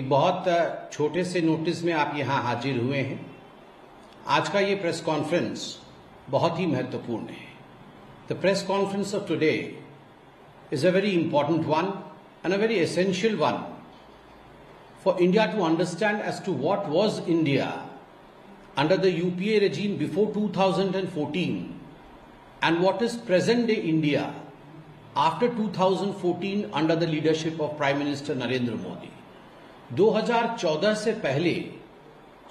एक बहुत छोटे से नोटिस में आप यहाँ हाजिर हुए हैं। आज का ये प्रेस कॉन्फ्रेंस बहुत ही महत्वपूर्ण है। The press conference of today is a very important one and a very essential one for India to understand as to what was India under the UPA regime before 2014 and what is present day India after 2014 under the leadership of Prime Minister Narendra Modi. 2014 से पहले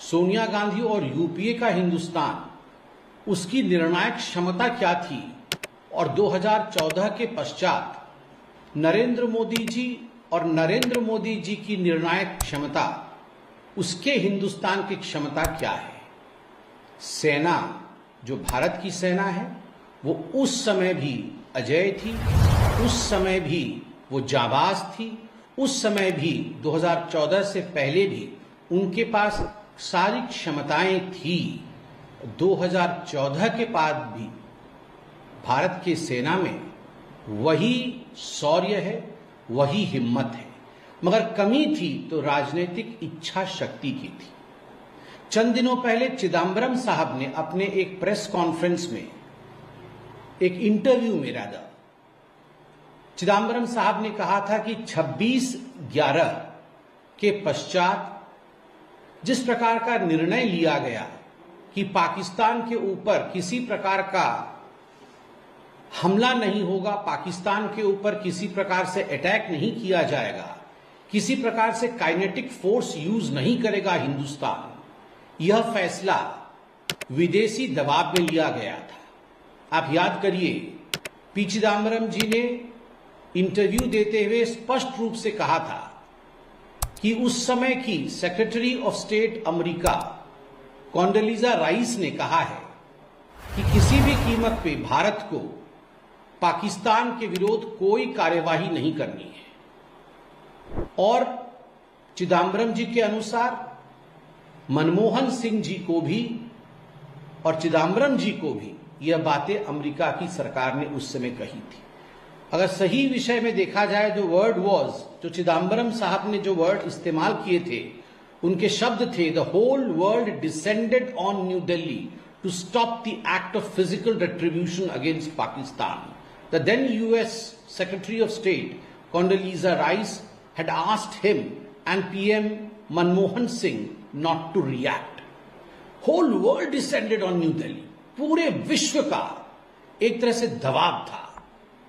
सोनिया गांधी और UPA का हिंदुस्तान उसकी निर्णायक क्षमता क्या थी और 2014 के पश्चात नरेंद्र मोदी जी और नरेंद्र मोदी जी की निर्णायक क्षमता उसके हिंदुस्तान की क्षमता क्या है। सेना जो भारत की सेना है वो उस समय भी अजेय थी, उस समय भी वो जाबाज थी, उस समय भी 2014 से पहले भी उनके पास सारी क्षमताएं थी। 2014 के बाद भी भारत की सेना में वही शौर्य है, वही हिम्मत है, मगर कमी थी तो राजनीतिक इच्छा शक्ति की थी। चंद दिनों पहले चिदम्बरम साहब ने अपने एक प्रेस कॉन्फ्रेंस में, एक इंटरव्यू में रादर, चिदम्बरम साहब ने कहा था कि 26/11 के पश्चात जिस प्रकार का निर्णय लिया गया कि पाकिस्तान के ऊपर किसी प्रकार का हमला नहीं होगा, पाकिस्तान के ऊपर किसी प्रकार से अटैक नहीं किया जाएगा, किसी प्रकार से काइनेटिक फोर्स यूज नहीं करेगा हिंदुस्तान, यह फैसला विदेशी दबाव में लिया गया था। आप याद करिए, पी चिदम्बरम जी ने इंटरव्यू देते हुए स्पष्ट रूप से कहा था कि उस समय की secretary of state America Condoleezza Rice ने कहा है कि किसी भी कीमत पे भारत को पाकिस्तान के विरोध कोई कार्यवाही नहीं करनी है। और चिदम्बरम जी के अनुसार मनमोहन सिंह जी को भी और चिदम्बरम जी को भी यह बातें अमेरिका की सरकार ने उस समय कही थी। अगर सही विषय में देखा जाए, जो वर्ड वॉज, जो चिदम्बरम साहब ने जो वर्ड इस्तेमाल किए थे, उनके शब्द थे, the whole world descended on New Delhi to stop the act of physical retribution against Pakistan. The then US Secretary of State Condoleezza Rice had asked him and PM Manmohan Singh not to react. Whole world descended on New Delhi. पूरे विश्व का एक तरह से दबाव था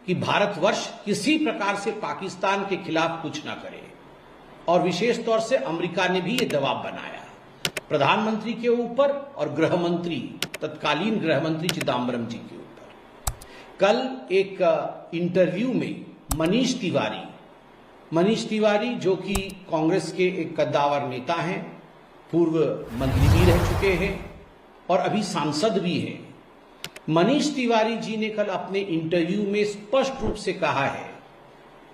कि भारतवर्ष किसी प्रकार से पाकिस्तान के खिलाफ कुछ ना करे, और विशेष तौर से अमेरिका ने भी ये दबाव बनाया प्रधानमंत्री के ऊपर और गृह मंत्री, तत्कालीन गृह मंत्री चिदम्बरम जी के ऊपर। कल एक इंटरव्यू में मनीष तिवारी जो कि कांग्रेस के एक कद्दावर नेता हैं, पूर्व मंत्री भी रह चुके हैं और अभी सांसद भी हैं, मनीष तिवारी जी ने कल अपने इंटरव्यू में स्पष्ट रूप से कहा है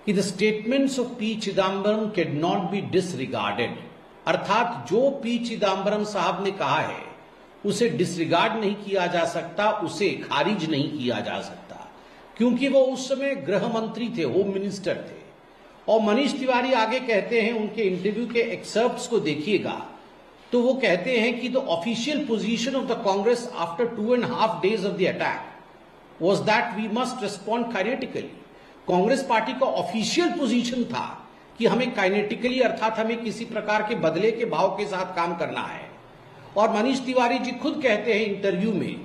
कि the statements of P Chidambaram can not be disregarded. अर्थात जो पी चिदम्बरम साहब ने कहा है उसे डिसरिगार्ड नहीं किया जा सकता, उसे खारिज नहीं किया जा सकता, क्योंकि वो उस समय गृह मंत्री थे, होम मिनिस्टर थे। और मनीष तिवारी आगे कहते हैं, उनके इंटरव्यू के एक्सर्प्ट्स को देखिएगा तो वो कहते हैं कि the official position of the Congress after 2.5 days of the attack was that we must respond kinetically. Congress party का ऑफिशियल पोजीशन था कि हमें काइनेटिकली, अर्थात हमें किसी प्रकार के बदले के भाव के साथ काम करना है। और मनीष तिवारी जी खुद कहते हैं इंटरव्यू में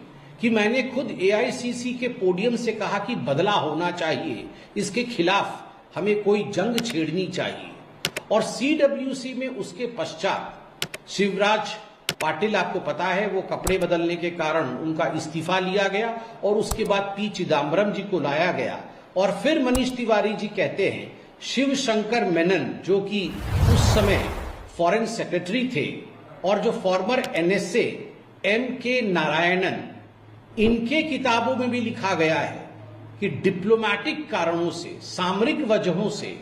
कि मैंने खुद एआईसीसी के पोडियम से कहा कि बदला होना चाहिए, इसके खिलाफ हमें कोई जंग छेड़नी चाहिए। और सीडब्ल्यूसी में उसके पश्चात शिवराज पाटिल, आपको पता है, वो कपड़े बदलने के कारण उनका इस्तीफा लिया गया और उसके बाद पी चिदम्बरम जी को लाया गया। और फिर मनीष तिवारी जी कहते हैं शिव शंकर मेनन, जो कि उस समय फॉरेन सेक्रेटरी थे, और जो फॉर्मर एनएसए एम.के. नारायणन, इनके किताबों में भी लिखा गया है कि डिप्लोमैटिक कारणों से, सामरिक वजहों से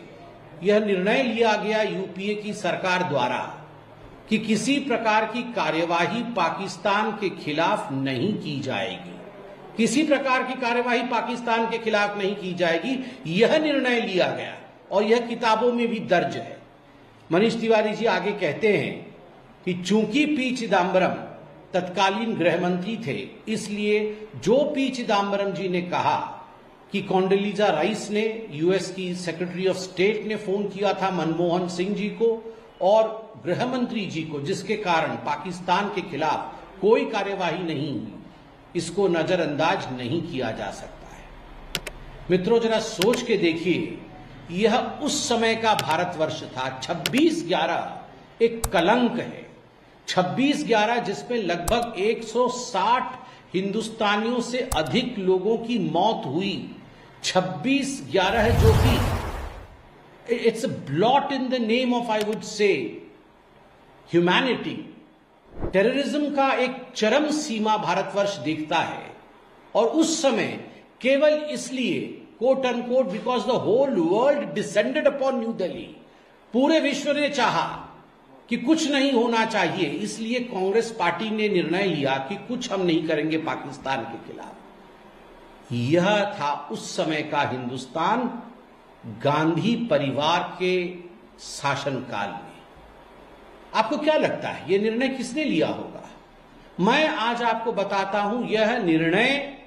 यह निर्णय लिया गया यूपीए की सरकार द्वारा कि किसी प्रकार की कार्यवाही पाकिस्तान के खिलाफ नहीं की जाएगी, किसी प्रकार की कार्यवाही पाकिस्तान के खिलाफ नहीं की जाएगी। यह निर्णय लिया गया और यह किताबों में भी दर्ज है। मनीष तिवारी जी आगे कहते हैं कि चूंकि पी चिदम्बरम तत्कालीन गृह मंत्री थे, इसलिए जो पी चिदम्बरम जी ने कहा कि कोंडोलीजा राइस ने, यूएस की सेक्रेटरी ऑफ स्टेट ने फोन किया था मनमोहन सिंह जी को और गृह मंत्री जी को, जिसके कारण पाकिस्तान के खिलाफ कोई कार्यवाही नहीं हुई, इसको नजरअंदाज नहीं किया जा सकता है। मित्रों, जरा सोच के देखिए, यह उस समय का भारतवर्ष था। 26/11 एक कलंक है। 26/11 जिसमें लगभग 160 हिंदुस्तानियों से अधिक लोगों की मौत हुई। 26/11 जो कि it's blot in the name of, I would say, humanity. Terrorism का एक चरम सीमा भारतवर्ष देखता है और उस समय केवल इसलिए, quote unquote, because the whole world descended upon New Delhi, पूरे विश्व ने चाहा कि कुछ नहीं होना चाहिए, इसलिए कांग्रेस पार्टी ने निर्णय लिया कि कुछ हम नहीं करेंगे पाकिस्तान के खिलाफ। यह था उस समय का हिंदुस्तान गांधी परिवार के शासनकाल में। आपको क्या लगता है, यह निर्णय किसने लिया होगा? मैं आज आपको बताता हूं, यह निर्णय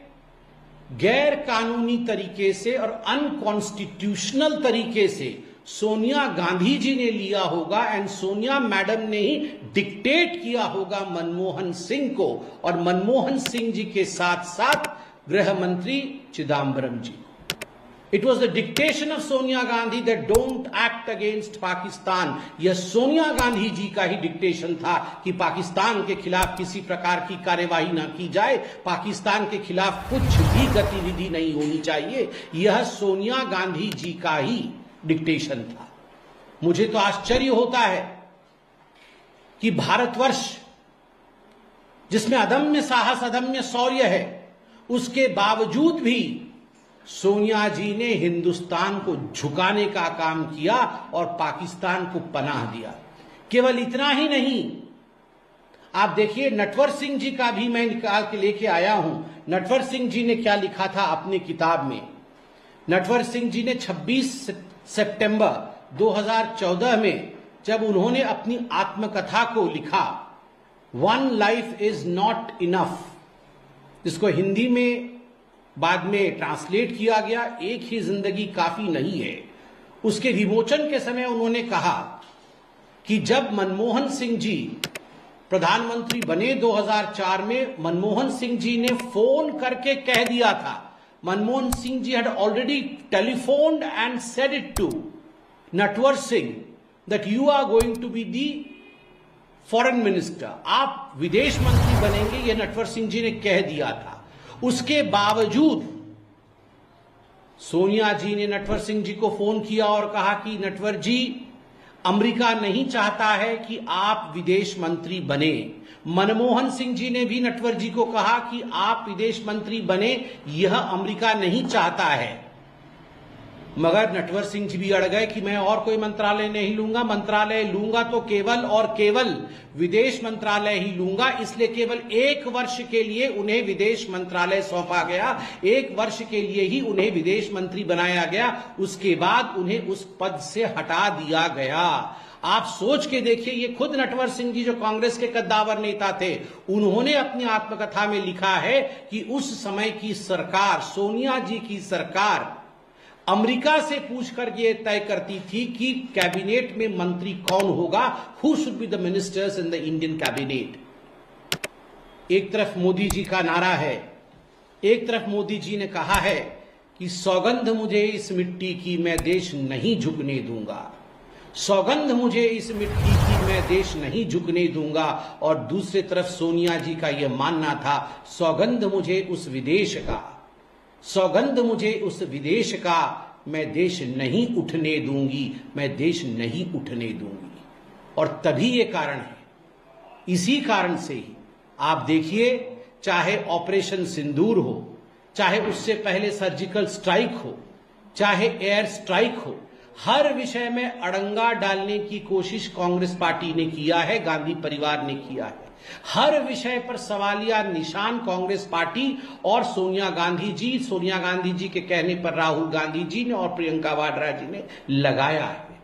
गैर कानूनी तरीके से और अनकॉन्स्टिट्यूशनल तरीके से सोनिया गांधी जी ने लिया होगा एंड सोनिया मैडम ने ही डिक्टेट किया होगा मनमोहन सिंह को और मनमोहन सिंह जी के साथ साथ गृह मंत्री Chidambaram ji. It was the dictation of Sonia Gandhi that don't act against Pakistan. यह सोनिया गांधी जी का ही डिक्टेशन था कि पाकिस्तान के खिलाफ किसी प्रकार की कार्यवाही ना की जाए, पाकिस्तान के खिलाफ कुछ भी गतिविधि नहीं होनी चाहिए। यह सोनिया गांधी जी का ही डिक्टेशन था। मुझे तो आश्चर्य होता है कि भारतवर्ष जिसमें अदम्य साहस, अदम्य शौर्य है, उसके बावजूद भी सोनिया जी ने हिंदुस्तान को झुकाने का काम किया और पाकिस्तान को पनाह दिया। केवल इतना ही नहीं, आप देखिए नटवर सिंह जी का भी मैं निकाल के लेके आया हूं। नटवर सिंह जी ने क्या लिखा था अपनी किताब में। नटवर सिंह जी ने 26 सितंबर 2014 में जब उन्होंने अपनी आत्मकथा को लिखा, one life is not enough, जिसको हिंदी में बाद में ट्रांसलेट किया गया, एक ही जिंदगी काफी नहीं है। उसके विमोचन के समय उन्होंने कहा कि जब मनमोहन सिंह जी प्रधानमंत्री बने 2004 में, मनमोहन सिंह जी ने फोन करके कह दिया था, Manmohan Singh ji had already telephoned and said it to Natwar Singh that you are going to be the foreign minister, आप विदेश मंत्री बनेंगे, यह नटवर सिंह जी ने कह दिया था। उसके बावजूद सोनिया जी ने नटवर सिंह जी को फोन किया और कहा कि नटवर जी, अमेरिका नहीं चाहता है कि आप विदेश मंत्री बने। मनमोहन सिंह जी ने भी नटवर जी को कहा कि आप विदेश मंत्री बने, यह अमेरिका नहीं चाहता है। मगर नटवर सिंह जी भी अड़ गए कि मैं और कोई मंत्रालय नहीं लूंगा, मंत्रालय लूंगा तो केवल और केवल विदेश मंत्रालय ही लूंगा। इसलिए केवल 1 वर्ष के लिए उन्हें विदेश मंत्रालय सौंपा गया, 1 वर्ष के लिए ही उन्हें विदेश मंत्री बनाया गया। उसके बाद उन्हें उस पद से हटा दिया गया। आप सोच के देखिए, ये खुद नटवर सिंह जी जो कांग्रेस के कद्दावर नेता थे, उन्होंने अपनी आत्मकथा में लिखा है कि उस समय की सरकार, सोनिया जी की सरकार, अमेरिका से पूछकर यह तय करती थी कि कैबिनेट में मंत्री कौन होगा, who should be the ministers in the Indian cabinet. एक तरफ मोदी जी का नारा है, एक तरफ मोदी जी ने कहा है कि सौगंध मुझे इस मिट्टी की, मैं देश नहीं झुकने दूंगा, सौगंध मुझे इस मिट्टी की, मैं देश नहीं झुकने दूंगा। और दूसरी तरफ सोनिया जी का यह मानना था, सौगंध मुझे उस विदेश का, सौगंध मुझे उस विदेश का, मैं देश नहीं उठने दूंगी, मैं देश नहीं उठने दूंगी। और तभी ये कारण है, इसी कारण से ही आप देखिए, चाहे ऑपरेशन सिंदूर हो, चाहे उससे पहले सर्जिकल स्ट्राइक हो, चाहे एयर स्ट्राइक हो, हर विषय में अड़ंगा डालने की कोशिश कांग्रेस पार्टी ने किया है, गांधी परिवार ने किया है। हर विषय पर सवालिया निशान कांग्रेस पार्टी और सोनिया गांधी जी के कहने पर राहुल गांधी जी ने और प्रियंका वाड्रा जी ने लगाया है।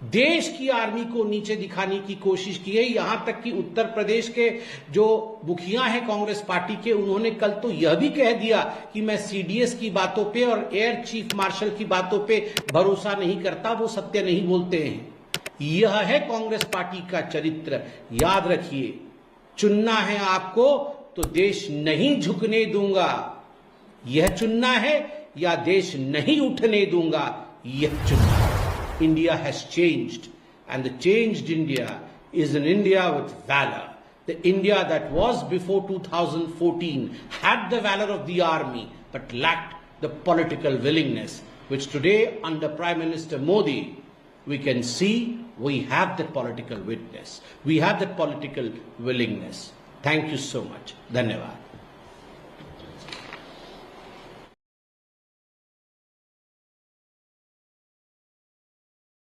देश की आर्मी को नीचे दिखाने की कोशिश की है। यहां तक कि उत्तर प्रदेश के जो मुखिया हैं कांग्रेस पार्टी के, उन्होंने कल तो यह भी कह दिया कि मैं सीडीएस की बातों पे और एयर चीफ मार्शल की बातों पे भरोसा नहीं करता, वो सत्य नहीं बोलते हैं। यह है कांग्रेस पार्टी का चरित्र। याद रखिए, चुनना है आपको तो देश नहीं झुकने दूंगा, यह चुनना है, या देश नहीं उठने दूंगा, यह चुनना है। India has changed, and the changed India is an India with valor. The India that was before 2014 had the valor of the army but lacked the political willingness, which today under Prime Minister Modi we can see we have that political witness, we have that political willingness. Thank you so much. Dhanyavad.